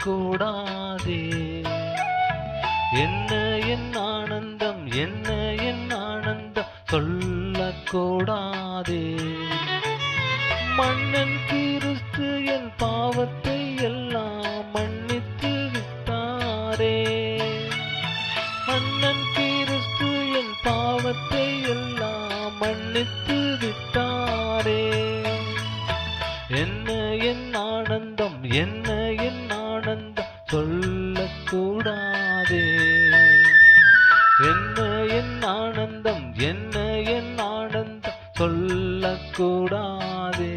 சொல்லக்கூடாதே. என்ன என் ஆனந்தம், என்ன என் ஆனந்தம் சொல்லக்கூடாதே. மன்னன் கிறிஸ்து என் பாவத்தை எல்லாம் மன்னித்து விட்டாரே. மன்னன் கிறிஸ்து என் பாவத்தை எல்லாம் மன்னித்து விட்டாரே. என்ன என் ஆனந்தம், என்ன என் ஆனந்தம் சொல்லக்கூடாதே. என்ன என் ஆனந்தம், என்ன என் ஆனந்தம் சொல்லக்கூடாதே.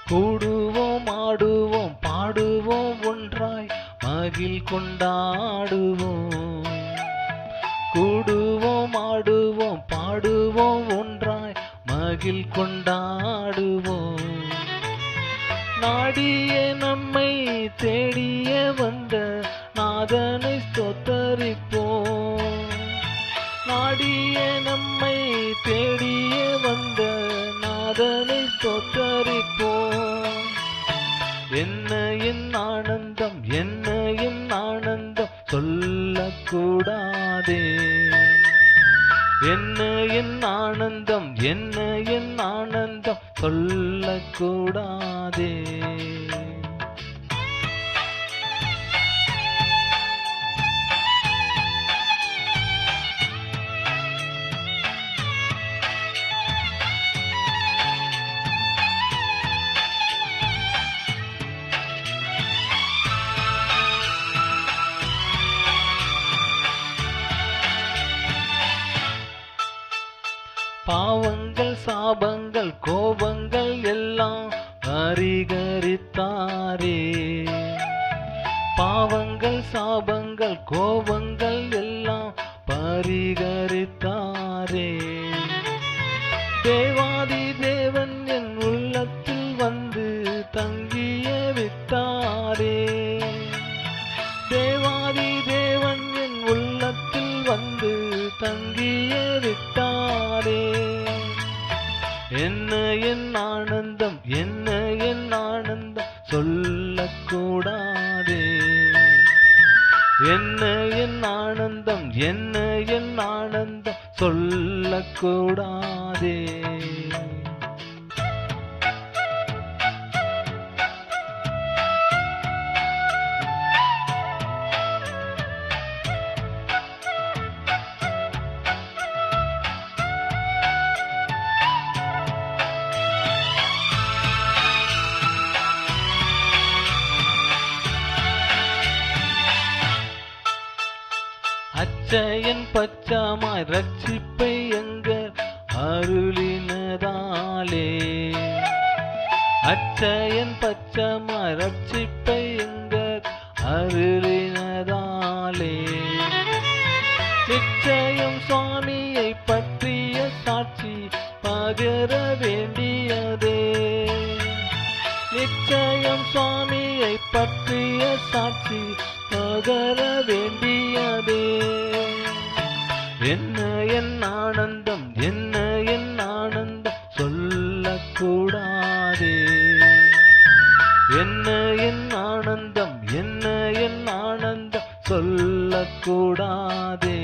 கூடுவோம், ஆடுவோம், பாடுவோம், ஒன்றாய் மகிழ் கொண்டாடுவோம். கூடுவோம், ஆடுவோம், பாடுவோம், ஒன்றாய் மகிழ் கொண்டாடுவோம். நாடிய நம்மை தேடிய வந்த நாதனை ஸ்தோத்தரிப்போம். நாடிய நம்மை தேடிய வந்த நாதனை ஸ்தோத்தரிப்போம். என்ன என் ஆனந்தம், என்ன என் ஆனந்தம் சொல்லக்கூடாதே. என்ன என் ஆனந்தம், என்ன என் ஆனந்தம் சொல்லக்கூடாதே. பாவங்கள், சாபங்கள், கோபங்கள் எல்லாம் பரிகரித்தாரே. பாவங்கள், சாபங்கள், கோபங்கள் எல்லாம் பரிகரித்தாரே. தேவாதி தேவன் என் உள்ளத்தில் வந்து தங்கிய விட்டாரே. தேவாதி தேவன் என் உள்ளத்தில் வந்து தங்கிய விட்டாரே. என்ன என் ஆனந்தம், என்ன என் ஆனந்தம் சொல்லக்கூடாதே. என்ன என் ஆனந்தம், என்ன என் ஆனந்தம் சொல்லக்கூடாதே. அச்சயன் பச்சமாய் ரட்சிப்பை எங்கள் அருளினதாலே. அச்சயன் பச்சமாய் ரட்சிப்பை எங்கள் அருளினதாலே. நிச்சயம் சுவாமியை பற்றிய சாட்சி பகர வேண்டியதே. நிச்சயம் சுவாமியை பற்றிய சாட்சி பகர வேண்டியதே. என்ன என் ஆனந்தம், என்ன என் ஆனந்தம் சொல்லக்கூடாதே. என்ன என் ஆனந்தம், என்ன என் ஆனந்தம் சொல்லக்கூடாதே.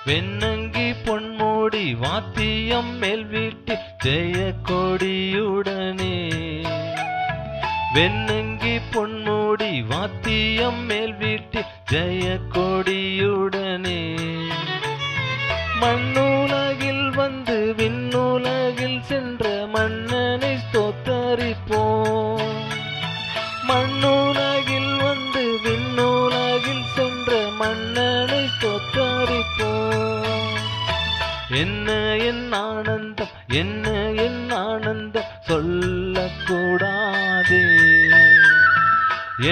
வெண்ணங்கி பொன்மூடி வாத்தியம் மேல் வீட்டு ஜெய கொடியுடனே. வெண்ணங்கி பொன்மூடி வாத்தியம் மேல் வீட்டு ஜெய கொடியுடனே. மண்ணுலகில் வந்து விண்ணுலகில் சென்ற மன்னனை ஸ்தோத்தரிப்போம். ஸ்தோத்தரிப்போம். மண்ணுலகில் வந்து விண்ணுலகில் சென்ற மன்னனை ஸ்தோத்தரிப்போம். என்ன என் ஆனந்தம், என்ன என் ஆனந்தம் சொல்லக்கூடாதே.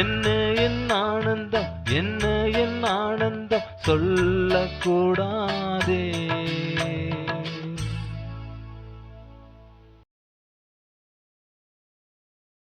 என்ன என் ஆனந்தம், என்ன என் ஆனந்தம் சொல்லக்கூடாதே.